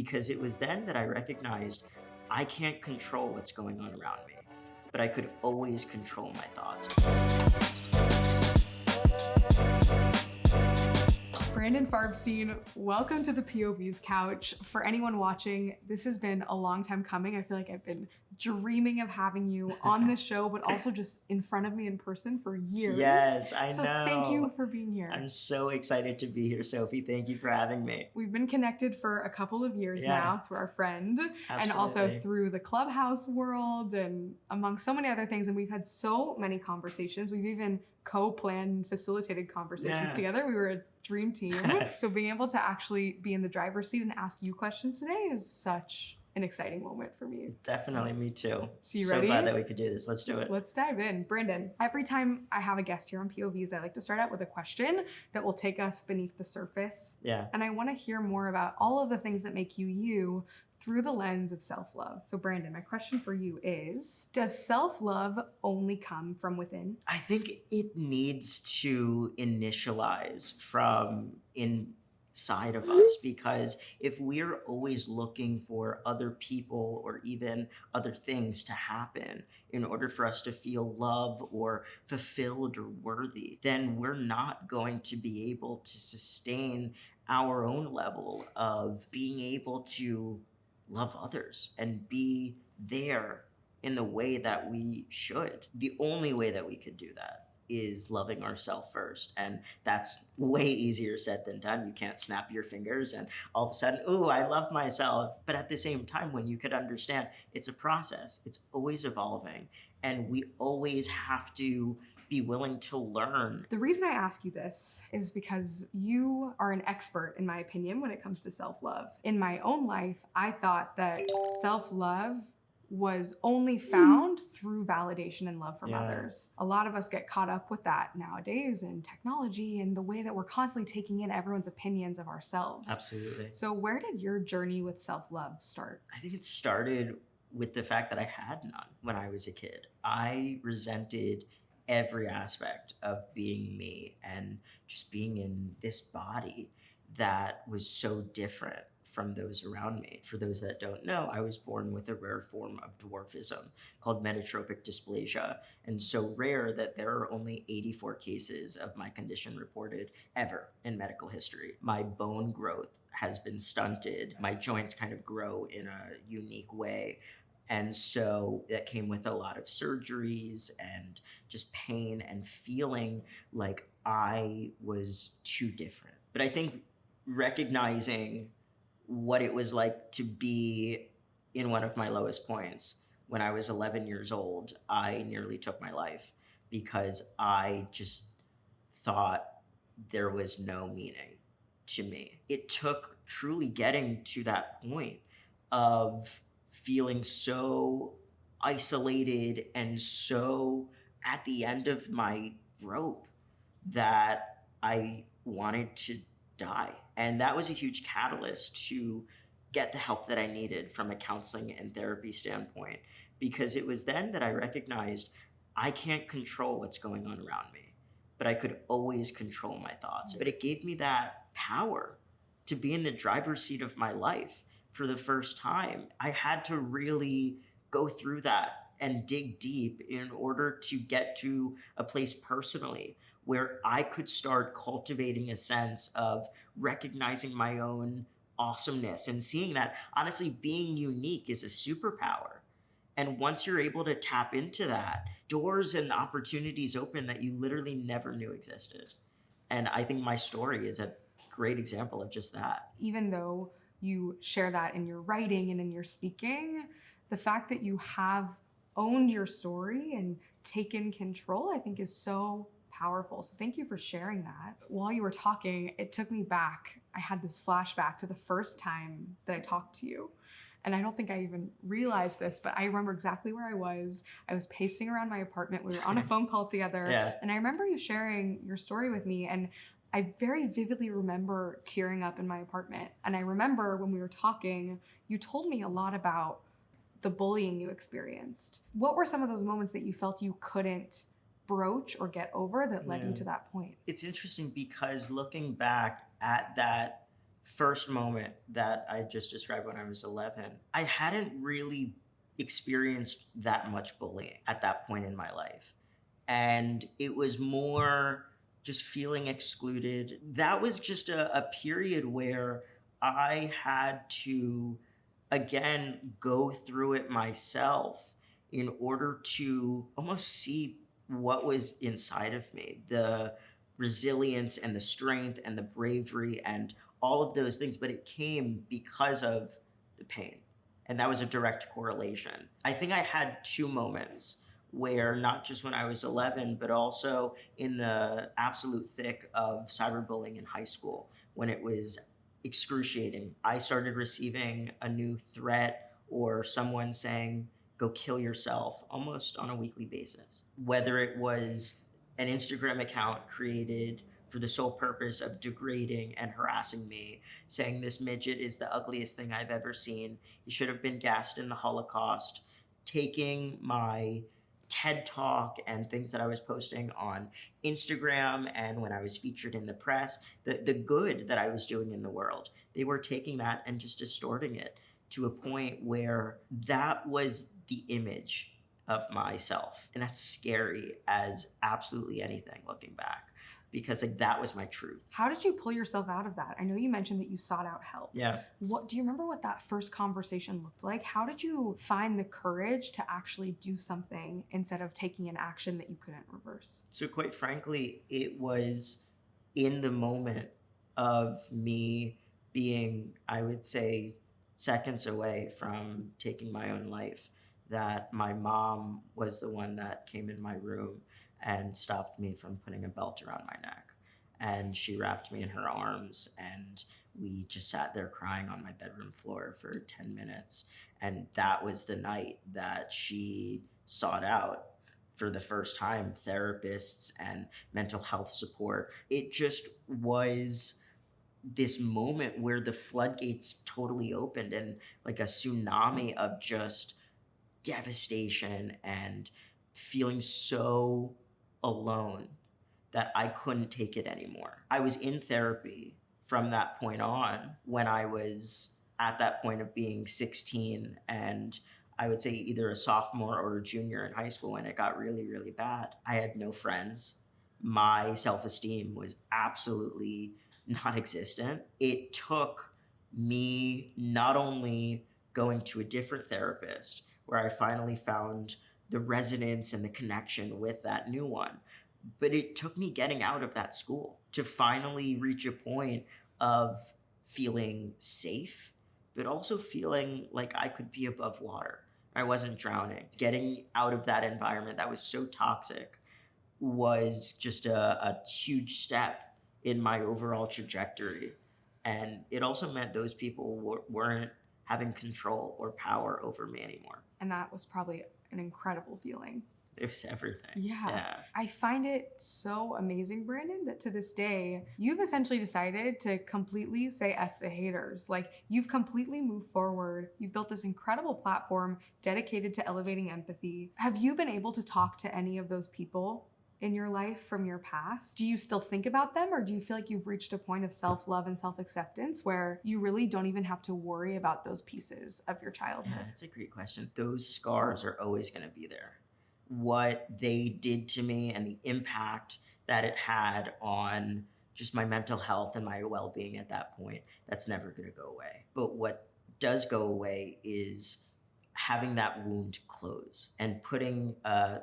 because it was then that I recognized I can't control what's going on around me, but I could always control my thoughts. Brandon Farbstein, welcome to the POVz couch. For anyone watching, this has been a long time coming. I feel like I've been dreaming of having you on this show, but also just in front of me in person for years. Yes, I know. So thank you for being here. I'm so excited to be here, Sophie. Thank you for having me. We've been connected for a couple of years now through our friend. Absolutely. And also through the Clubhouse world and among so many other things. And we've had so many conversations. We've even co-planned and facilitated conversations together. We were a dream team. So being able to actually be in the driver's seat and ask you questions today is such an exciting moment for me. Definitely, me too. So you ready? So glad that we could do this. Let's do it. Let's dive in. Brandon, every time I have a guest here on POVz, I like to start out with a question that will take us beneath the surface. Yeah. And I want to hear more about all of the things that make you you through the lens of self-love. So Brandon, my question for you is, does self-love only come from within? I think it needs to initialize from inside of us, because if we're always looking for other people or even other things to happen in order for us to feel love or fulfilled or worthy, then we're not going to be able to sustain our own level of being able to love others and be there in the way that we should. The only way that we could do that is loving ourselves first. And that's way easier said than done. You can't snap your fingers and all of a sudden, ooh, I love myself. But at the same time, when you could understand it's a process, it's always evolving, and we always have to be willing to learn. The reason I ask you this is because you are an expert, in my opinion, when it comes to self-love. In my own life, I thought that self-love was only found through validation and love from others. A lot of us get caught up with that nowadays in technology and the way that we're constantly taking in everyone's opinions of ourselves. Absolutely. So where did your journey with self-love start? I think it started with the fact that I had none when I was a kid. I resented every aspect of being me and just being in this body that was so different from those around me. For those that don't know, I was born with a rare form of dwarfism called metatropic dysplasia, and so rare that there are only 84 cases of my condition reported ever in medical history. My bone growth has been stunted. My joints kind of grow in a unique way. And so that came with a lot of surgeries and just pain and feeling like I was too different. But I think recognizing what it was like to be in one of my lowest points when I was 11 years old, I nearly took my life because I just thought there was no meaning to me. It took truly getting to that point of feeling so isolated and so at the end of my rope that I wanted to die. And that was a huge catalyst to get the help that I needed from a counseling and therapy standpoint, because it was then that I recognized I can't control what's going on around me, but I could always control my thoughts. But it gave me that power to be in the driver's seat of my life. For the first time, I had to really go through that and dig deep in order to get to a place personally where I could start cultivating a sense of recognizing my own awesomeness and seeing that, honestly, being unique is a superpower. And once you're able to tap into that, doors and opportunities open that you literally never knew existed. And I think my story is a great example of just that. Even though you share that in your writing and in your speaking, the fact that you have owned your story and taken control, I think is so powerful. So thank you for sharing that. While you were talking, it took me back. I had this flashback to the first time that I talked to you. And I don't think I even realized this, but I remember exactly where I was. I was pacing around my apartment. We were on a phone call together. And I remember you sharing your story with me. And I very vividly remember tearing up in my apartment. And I remember when we were talking, you told me a lot about the bullying you experienced. What were some of those moments that you felt you couldn't broach or get over that led you to that point? It's interesting because looking back at that first moment that I just described when I was 11, I hadn't really experienced that much bullying at that point in my life. And it was more just feeling excluded. That was just a period where I had to, again, go through it myself in order to almost see what was inside of me, the resilience and the strength and the bravery and all of those things. But it came because of the pain. And that was a direct correlation. I think I had two moments where, not just when I was 11, but also in the absolute thick of cyberbullying in high school, when it was excruciating. I started receiving a new threat or someone saying, go kill yourself, almost on a weekly basis. Whether it was an Instagram account created for the sole purpose of degrading and harassing me, saying this midget is the ugliest thing I've ever seen, he should have been gassed in the Holocaust, taking my TED Talk and things that I was posting on Instagram and when I was featured in the press, the good that I was doing in the world, they were taking that and just distorting it to a point where that was the image of myself. And that's scary as absolutely anything looking back, because like that was my truth. How did you pull yourself out of that? I know you mentioned that you sought out help. Yeah. What do you remember what that first conversation looked like? How did you find the courage to actually do something instead of taking an action that you couldn't reverse? So quite frankly, it was in the moment of me being, I would say, seconds away from taking my own life that my mom was the one that came in my room and stopped me from putting a belt around my neck. And she wrapped me in her arms, and we just sat there crying on my bedroom floor for 10 minutes. And that was the night that she sought out, for the first time, therapists and mental health support. It just was this moment where the floodgates totally opened, and like a tsunami of just devastation and feeling so alone that I couldn't take it anymore. I was in therapy from that point on, when I was at that point of being 16 and I would say either a sophomore or a junior in high school, when it got really, really bad. I had no friends. My self-esteem was absolutely non-existent. It took me not only going to a different therapist, where I finally found the resonance and the connection with that new one, but it took me getting out of that school to finally reach a point of feeling safe, but also feeling like I could be above water. I wasn't drowning. Getting out of that environment that was so toxic was just a huge step in my overall trajectory. And it also meant those people weren't having control or power over me anymore. And that was probably an incredible feeling. It was everything. Yeah. I find it so amazing, Brandon, that to this day, you've essentially decided to completely say F the haters. Like, you've completely moved forward. You've built this incredible platform dedicated to elevating empathy. Have you been able to talk to any of those people in your life from your past? Do you still think about them, or do you feel like you've reached a point of self-love and self-acceptance where you really don't even have to worry about those pieces of your childhood? Yeah, that's a great question. Those scars are always going to be there. What they did to me and the impact that it had on just my mental health and my well-being at that point, that's never going to go away. But what does go away is having that wound close and putting a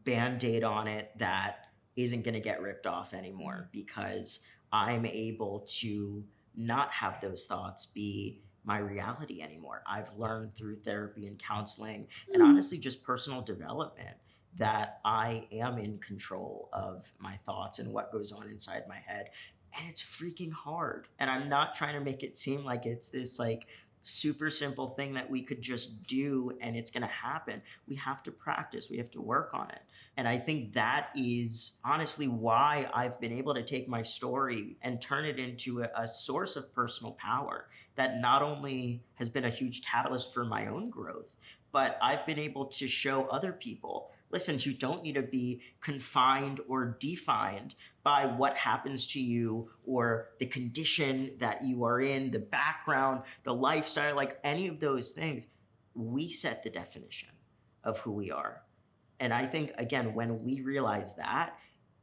Band-Aid on it that isn't going to get ripped off anymore, because I'm able to not have those thoughts be my reality anymore. I've learned through therapy and counseling and honestly just personal development that I am in control of my thoughts and what goes on inside my head. And it's freaking hard. And I'm not trying to make it seem like it's this like super simple thing that we could just do and it's going to happen. We have to practice. We have to work on it. And I think that is honestly why I've been able to take my story and turn it into a source of personal power that not only has been a huge catalyst for my own growth, but I've been able to show other people, listen, you don't need to be confined or defined by what happens to you or the condition that you are in, the background, the lifestyle, like any of those things. We set the definition of who we are. And I think, again, when we realize that,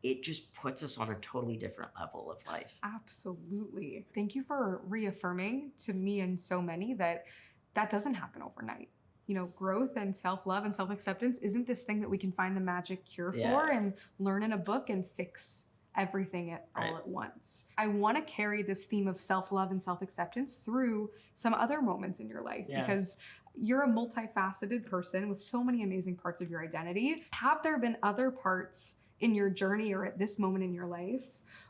it just puts us on a totally different level of life. Absolutely. Thank you for reaffirming to me and so many that that doesn't happen overnight. You know, growth and self-love and self-acceptance isn't this thing that we can find the magic cure for and learn in a book and fix everything all at once. I want to carry this theme of self-love and self-acceptance through some other moments in your life because you're a multifaceted person with so many amazing parts of your identity. Have there been other parts in your journey or at this moment in your life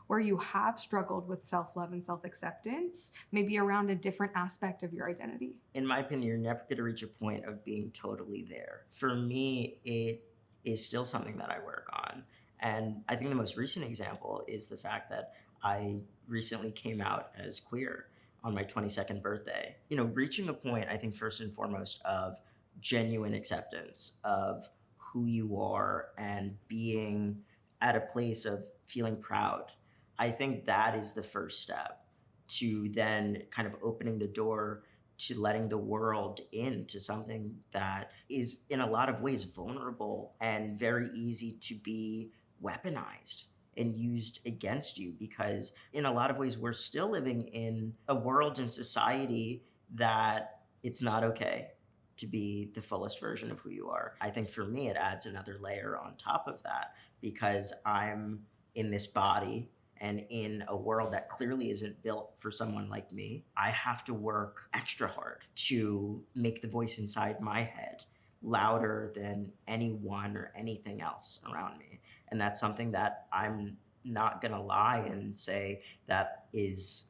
where you have struggled with self-love and self-acceptance, maybe around a different aspect of your identity? In my opinion, you're never going to reach a point of being totally there. For me, it is still something that I work on. And I think the most recent example is the fact that I recently came out as queer on my 22nd birthday. You know, reaching a point, I think first and foremost, of genuine acceptance of who you are and being at a place of feeling proud. I think that is the first step to then kind of opening the door to letting the world into something that is in a lot of ways vulnerable and very easy to be weaponized and used against you, because in a lot of ways we're still living in a world and society that it's not okay to be the fullest version of who you are. I think for me, it adds another layer on top of that because I'm in this body and in a world that clearly isn't built for someone like me. I have to work extra hard to make the voice inside my head louder than anyone or anything else around me. And that's something that I'm not gonna lie and say that is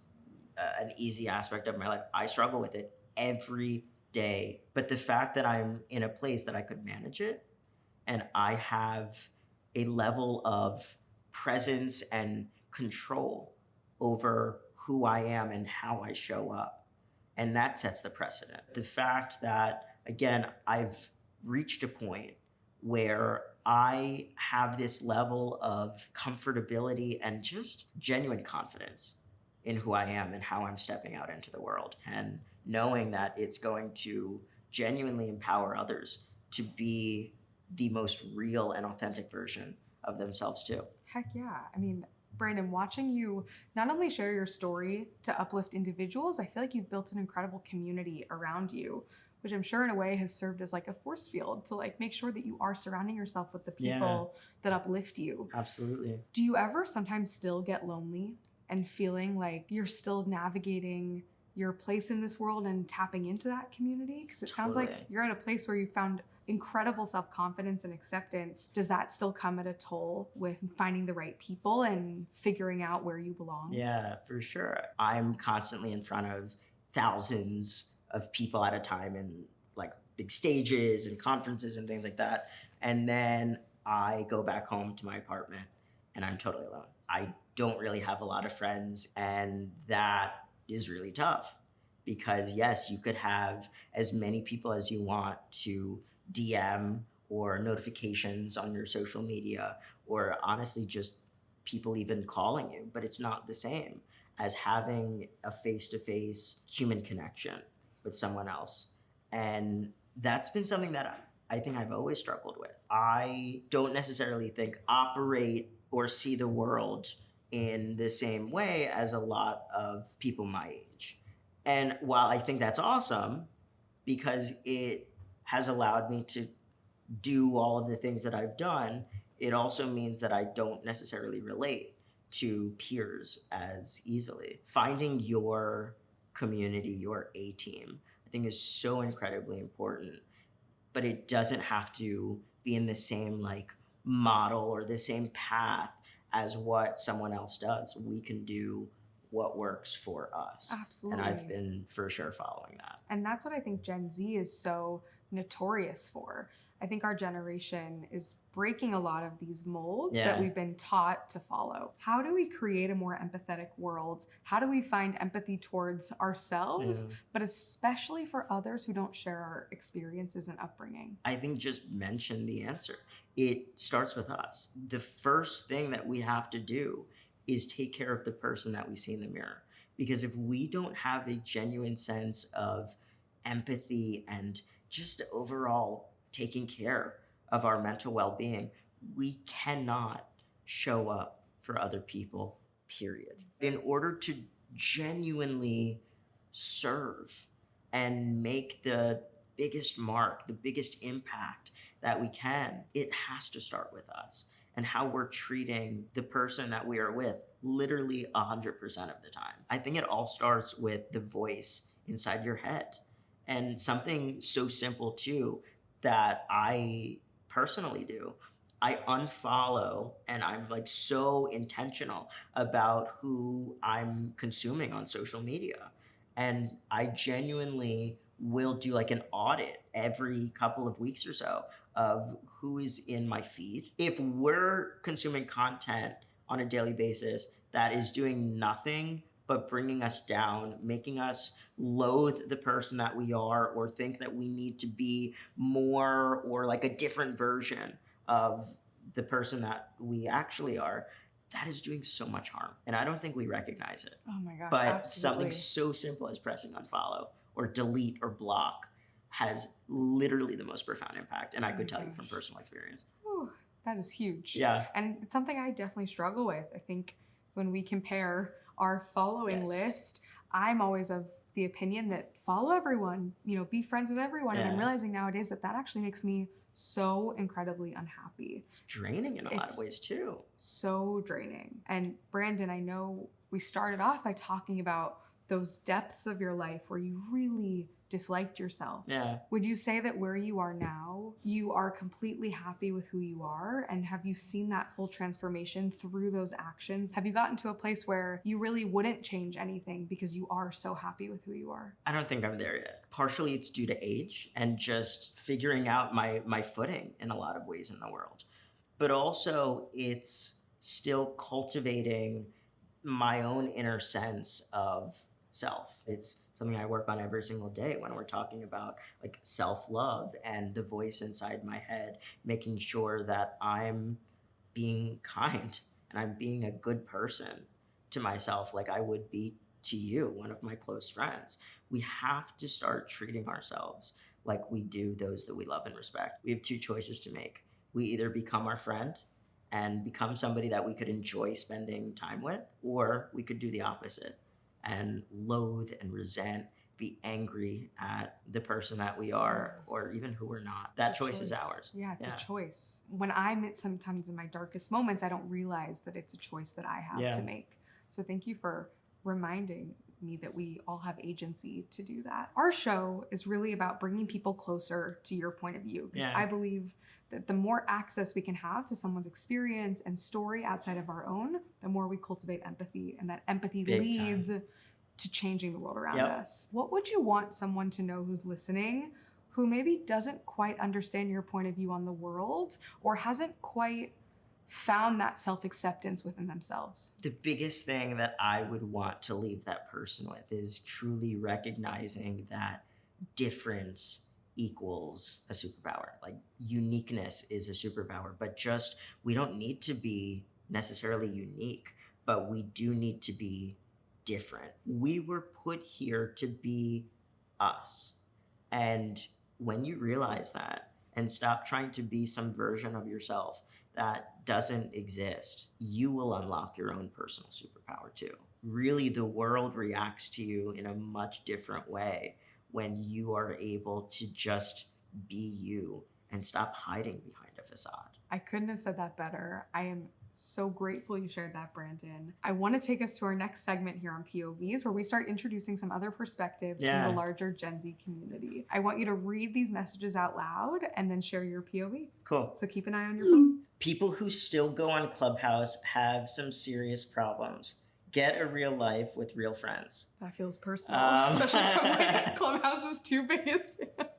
an easy aspect of my life. I struggle with it every day. But the fact that I'm in a place that I could manage it and I have a level of presence and control over who I am and how I show up. And that sets the precedent. The fact that, again, I've reached a point where I have this level of comfortability and just genuine confidence in who I am and how I'm stepping out into the world. And knowing that it's going to genuinely empower others to be the most real and authentic version of themselves too. Heck yeah. I mean, Brandon, watching you not only share your story to uplift individuals, I feel like you've built an incredible community around you, which I'm sure in a way has served as like a force field to like make sure that you are surrounding yourself with the people that uplift you. Absolutely. Do you ever sometimes still get lonely and feeling like you're still navigating your place in this world and tapping into that community? Because it sounds like you're at a place where you found incredible self-confidence and acceptance. Does that still come at a toll with finding the right people and figuring out where you belong? Yeah, for sure. I'm constantly in front of thousands of people at a time in like big stages and conferences and things like that. And then I go back home to my apartment and I'm totally alone. I don't really have a lot of friends, and that is really tough because yes, you could have as many people as you want to DM or notifications on your social media, or honestly just people even calling you, but it's not the same as having a face-to-face human connection with someone else. And that's been something that I think I've always struggled with. I don't necessarily think operate or see the world in the same way as a lot of people my age. And while I think that's awesome because it has allowed me to do all of the things that I've done, it also means that I don't necessarily relate to peers as easily. Finding your community, your A-team, I think is so incredibly important, but it doesn't have to be in the same like model or the same path as what someone else does. We can do what works for us. Absolutely. And I've been for sure following that. And that's what I think Gen Z is so notorious for. I think our generation is breaking a lot of these molds that we've been taught to follow. How do we create a more empathetic world? How do we find empathy towards ourselves, but especially for others who don't share our experiences and upbringing? I think just mention the answer. it starts with us. The first thing that we have to do is take care of the person that we see in the mirror. Because if we don't have a genuine sense of empathy and just overall taking care of our mental well-being, we cannot show up for other people, period. In order to genuinely serve and make the biggest mark, the biggest impact that we can, it has to start with us and how we're treating the person that we are with literally 100% of the time. I think it all starts with the voice inside your head. And something so simple too that I personally do, I unfollow, and I'm like so intentional about who I'm consuming on social media. And I genuinely will do like an audit every couple of weeks or so of who is in my feed. If we're consuming content on a daily basis that is doing nothing but bringing us down, making us loathe the person that we are, or think that we need to be more or like a different version of the person that we actually are, that is doing so much harm. And I don't think we recognize it. Oh my gosh, But absolutely. something so simple as pressing unfollow or delete or block has literally the most profound impact. And I could tell you from personal experience. Whew, that is huge. Yeah. And it's something I definitely struggle with. I think when we compare our following list, I'm always of the opinion that follow everyone, be friends with everyone. And I'm realizing nowadays that actually makes me so incredibly unhappy. It's draining in a lot of ways too. So draining. And Brandon, I know we started off by talking about those depths of your life where you really disliked yourself. Yeah. Would you say that where you are now, you are completely happy with who you are? And have you seen that full transformation through those actions? Have you gotten to a place where you really wouldn't change anything because you are so happy with who you are? I don't think I'm there yet. Partially it's due to age and just figuring out my footing in a lot of ways in the world. But also it's still cultivating my own inner sense of self. It's something I work on every single day when we're talking about like self-love and the voice inside my head, making sure that I'm being kind and I'm being a good person to myself like I would be to you, one of my close friends. We have to start treating ourselves like we do those that we love and respect. We have two choices to make. We either become our friend and become somebody that we could enjoy spending time with, or we could do the opposite and loathe and resent, be angry at the person that we are, or even who we're not. That choice is ours. Yeah, it's a choice. When I'm sometimes in my darkest moments, I don't realize that it's a choice that I have to make. So thank you for reminding me that we all have agency to do that. Our show is really about bringing people closer to your point of view, because I believe that the more access we can have to someone's experience and story outside of our own, the more we cultivate empathy, and that empathy leads to changing the world around us. What would you want someone to know who's listening, who maybe doesn't quite understand your point of view on the world, or hasn't quite found that self-acceptance within themselves? The biggest thing that I would want to leave that person with is truly recognizing that difference equals a superpower. Like uniqueness is a superpower, but just, we don't need to be necessarily unique, but we do need to be different. We were put here to be us. And when you realize that and stop trying to be some version of yourself that doesn't exist, you will unlock your own personal superpower too. Really, the world reacts to you in a much different way when you are able to just be you and stop hiding behind a facade. I couldn't have said that better. I am so grateful you shared that, Brandon. I want to take us to our next segment here on POVz, where we start introducing some other perspectives from the larger Gen Z community. I want you to read these messages out loud and then share your POV. Cool. So keep an eye on your phone. People who still go on Clubhouse have some serious problems. Get a real life with real friends. That feels personal, especially from like Clubhouse's two biggest fans.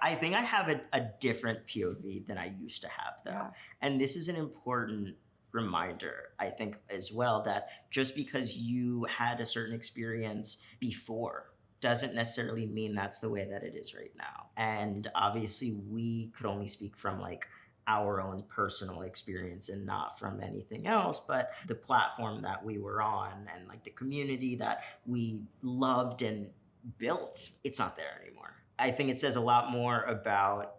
I think I have a different POV than I used to have, though. Yeah. And this is an important reminder, I think, as well, that just because you had a certain experience before doesn't necessarily mean that's the way that it is right now. And obviously we could only speak from like our own personal experience and not from anything else, but the platform that we were on and like the community that we loved and built, it's not there anymore. I think it says a lot more about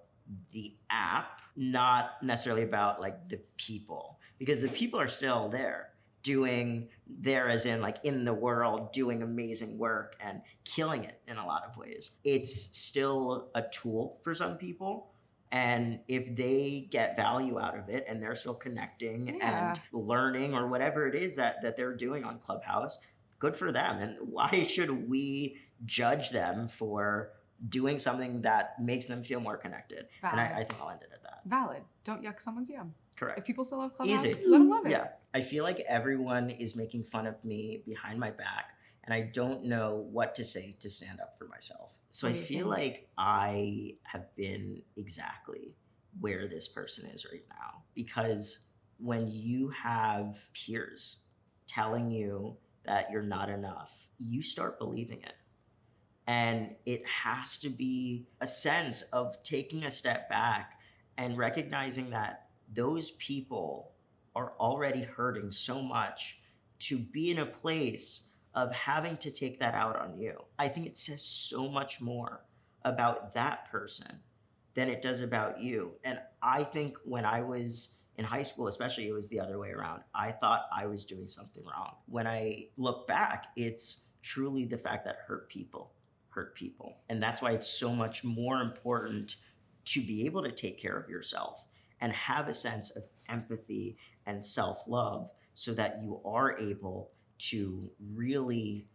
the app, not necessarily about like the people, because the people are still there doing there as in like in the world doing amazing work and killing it in a lot of ways. It's still a tool for some people, and if they get value out of it and they're still connecting and learning or whatever it is that they're doing on Clubhouse, good for them. And why should we judge them for doing something that makes them feel more connected? Valid. And I think I'll end it at that. Valid. Don't yuck someone's yum. Correct. If people still love Clubhouse, Easy. let them love it. Yeah. I feel like everyone is making fun of me behind my back, and I don't know what to say to stand up for myself. So I feel like I have been exactly where this person is right now, because when you have peers telling you that you're not enough, you start believing it. And it has to be a sense of taking a step back and recognizing that those people are already hurting so much to be in a place of having to take that out on you. I think it says so much more about that person than it does about you. And I think when I was in high school, especially, it was the other way around. I thought I was doing something wrong. When I look back, it's truly the fact that hurt people. And that's why it's so much more important to be able to take care of yourself and have a sense of empathy and self-love so that you are able to really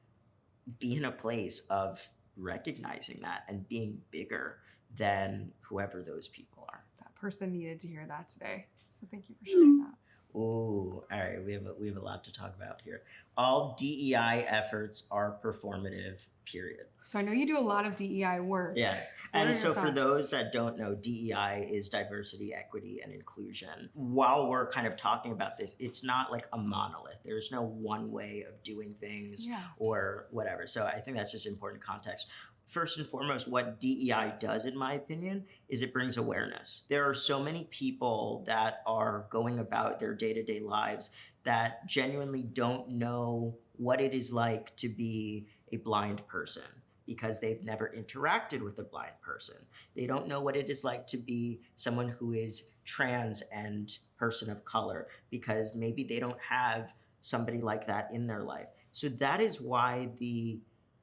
be in a place of recognizing that and being bigger than whoever those people are. That person needed to hear that today. So thank you for sharing that. Oh, all right. We have a lot to talk about here. All DEI efforts are performative, period. So I know you do a lot of DEI work. Yeah. What are And so your for thoughts? those that don't know, DEI is diversity, equity, and inclusion. While we're kind of talking about this, it's not like a monolith. There's no one way of doing things or whatever. So I think that's just important context. First and foremost, what DEI does, in my opinion, is it brings awareness. There are so many people that are going about their day-to-day lives that genuinely don't know what it is like to be a blind person because they've never interacted with a blind person. They don't know what it is like to be someone who is trans and person of color because maybe they don't have somebody like that in their life. So that is why the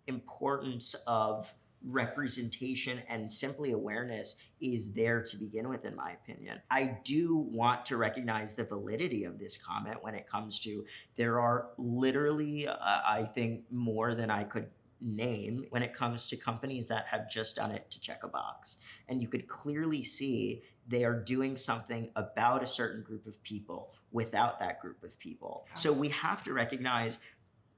importance of representation and simply awareness is there to begin with, in my opinion. I do want to recognize the validity of this comment when it comes to there are literally, I think, more than I could name when it comes to companies that have just done it to check a box. And you could clearly see they are doing something about a certain group of people without that group of people. So we have to recognize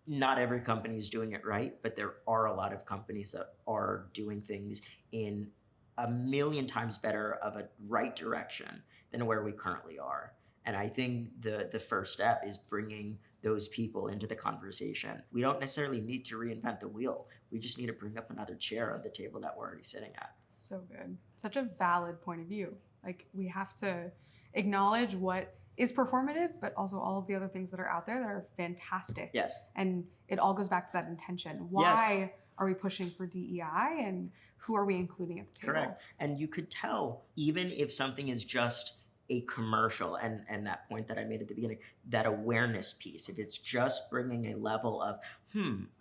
not every company is doing it right, but there are a lot of companies that are doing things in a million times better of a right direction than where we currently are. And I think the first step is bringing those people into the conversation. We don't necessarily need to reinvent the wheel. We just need to bring up another chair on the table that we're already sitting at. So good. Such a valid point of view. Like, we have to acknowledge what is performative, but also all of the other things that are out there that are fantastic. Yes. And it all goes back to that intention. Why are we pushing for DEI and who are we including at the table? Correct. And you could tell, even if something is just a commercial, and that point that I made at the beginning, that awareness piece, if it's just bringing a level of,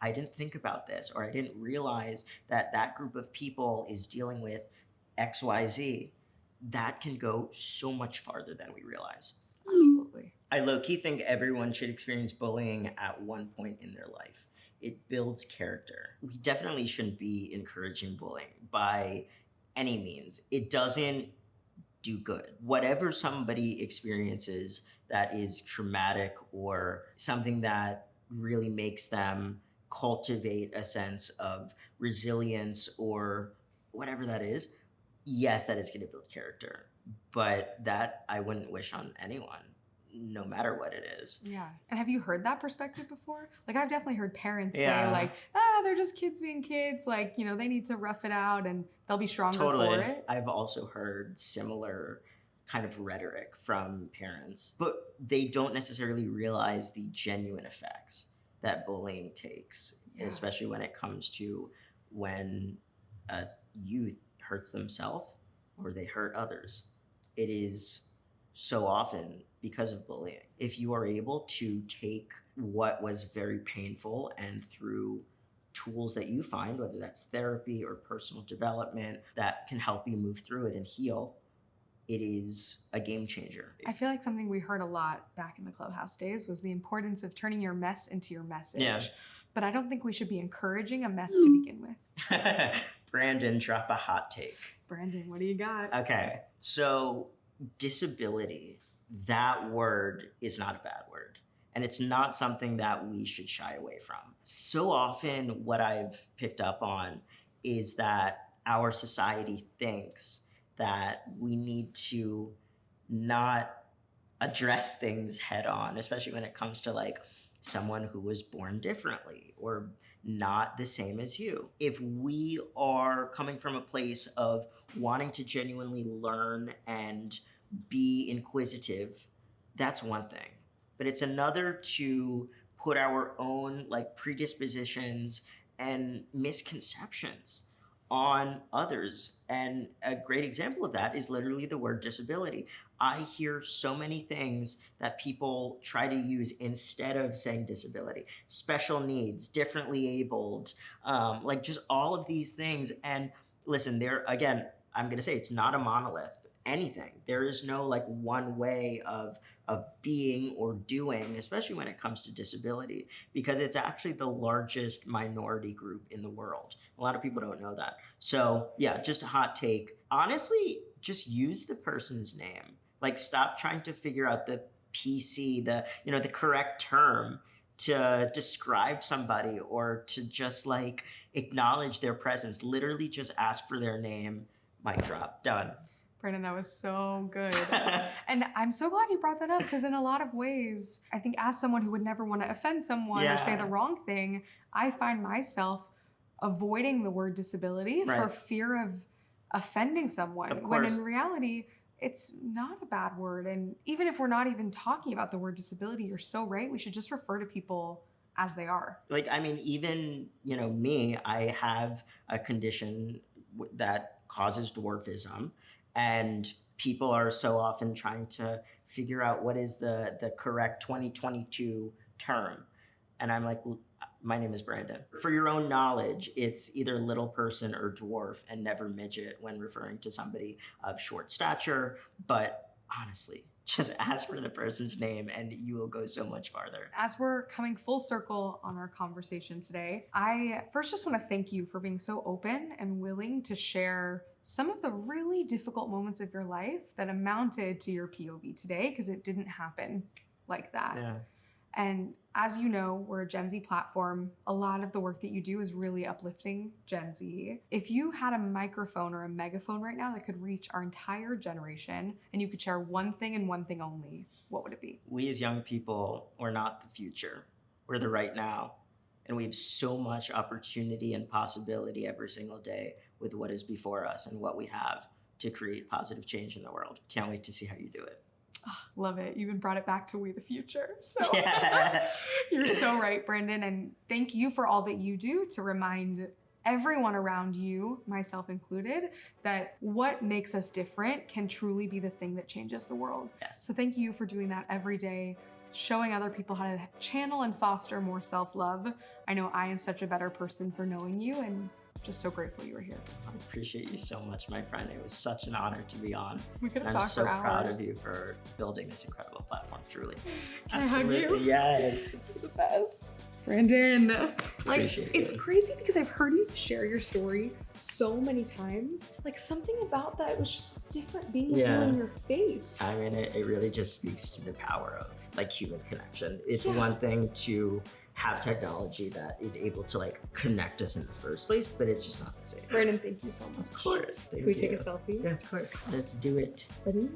I didn't think about this, or I didn't realize that that group of people is dealing with XYZ, that can go so much farther than we realize. Absolutely. I low-key think everyone should experience bullying at one point in their life. It builds character. We definitely shouldn't be encouraging bullying by any means. It doesn't do good. Whatever somebody experiences that is traumatic or something that really makes them cultivate a sense of resilience or whatever that is, yes, that is going to build character. But that I wouldn't wish on anyone, no matter what it is. Yeah. And have you heard that perspective before? Like, I've definitely heard parents say, Yeah. like, they're just kids being kids. Like, they need to rough it out and they'll be stronger Totally. for it. I've also heard similar kind of rhetoric from parents, but they don't necessarily realize the genuine effects that bullying takes, especially when it comes to when a youth hurts themselves or they hurt others. It is so often because of bullying. If you are able to take what was very painful and through tools that you find, whether that's therapy or personal development, that can help you move through it and heal, it is a game changer. I feel like something we heard a lot back in the Clubhouse days was the importance of turning your mess into your message. Yeah. But I don't think we should be encouraging a mess to begin with. Brandon, drop a hot take. Brandon, what do you got? Okay, so disability, that word is not a bad word. And it's not something that we should shy away from. So often what I've picked up on is that our society thinks that we need to not address things head on, especially when it comes to like someone who was born differently or not the same as you. If we are coming from a place of wanting to genuinely learn and be inquisitive, that's one thing. But it's another to put our own like predispositions and misconceptions on others. And a great example of that is literally the word disability. I hear so many things that people try to use instead of saying disability. Special needs, differently abled, like just all of these things. And listen, there again, I'm gonna say it's not a monolith. Anything. There is no like one way of being or doing, especially when it comes to disability, because it's actually the largest minority group in the world. A lot of people don't know that. So yeah, just a hot take. Honestly, just use the person's name. Like stop trying to figure out the PC, the correct term to describe somebody or to just like acknowledge their presence. Literally just ask for their name, mic drop, done. Brandon, that was so good. And I'm so glad you brought that up because in a lot of ways, I think as someone who would never want to offend someone or say the wrong thing, I find myself avoiding the word disability for fear of offending someone. When in reality, it's not a bad word. And even if we're not even talking about the word disability, you're so right. We should just refer to people as they are. Like, I mean, even, me, I have a condition that causes dwarfism. And people are so often trying to figure out what is the correct 2022 term. And I'm like, my name is Brandon. For your own knowledge, it's either little person or dwarf and never midget when referring to somebody of short stature. But honestly, just ask for the person's name and you will go so much farther. As we're coming full circle on our conversation today, I first just want to thank you for being so open and willing to share some of the really difficult moments of your life that amounted to your POV today, because it didn't happen like that. Yeah. And as you know, we're a Gen Z platform. A lot of the work that you do is really uplifting Gen Z. If you had a microphone or a megaphone right now that could reach our entire generation and you could share one thing and one thing only, what would it be? We as young people, we're not the future. We're the right now. And we have so much opportunity and possibility every single day with what is before us and what we have to create positive change in the world. Can't wait to see how you do it. Oh, love it. You even brought it back to we the future. So yeah. You're so right, Brandon. And thank you for all that you do to remind everyone around you, myself included, that what makes us different can truly be the thing that changes the world. Yes. So thank you for doing that every day, showing other people how to channel and foster more self-love. I know I am such a better person for knowing you, and just so grateful you were here. I appreciate you so much, my friend. It was such an honor to be on. We could have I'm talked so for hours. proud of you for building this incredible platform, truly. Can I hug you? Yes. You're the best. Brandon, like, Appreciate it's you. crazy because I've heard you share your story so many times. Like, something about that was just different being with you in your face. I mean, it really just speaks to the power of like human connection. It's one thing to have technology that is able to like connect us in the first place, but it's just not the same. Brandon, thank you so much. Of course. Thank Can we you. take a selfie? Yeah, of course. Let's do it. Ready?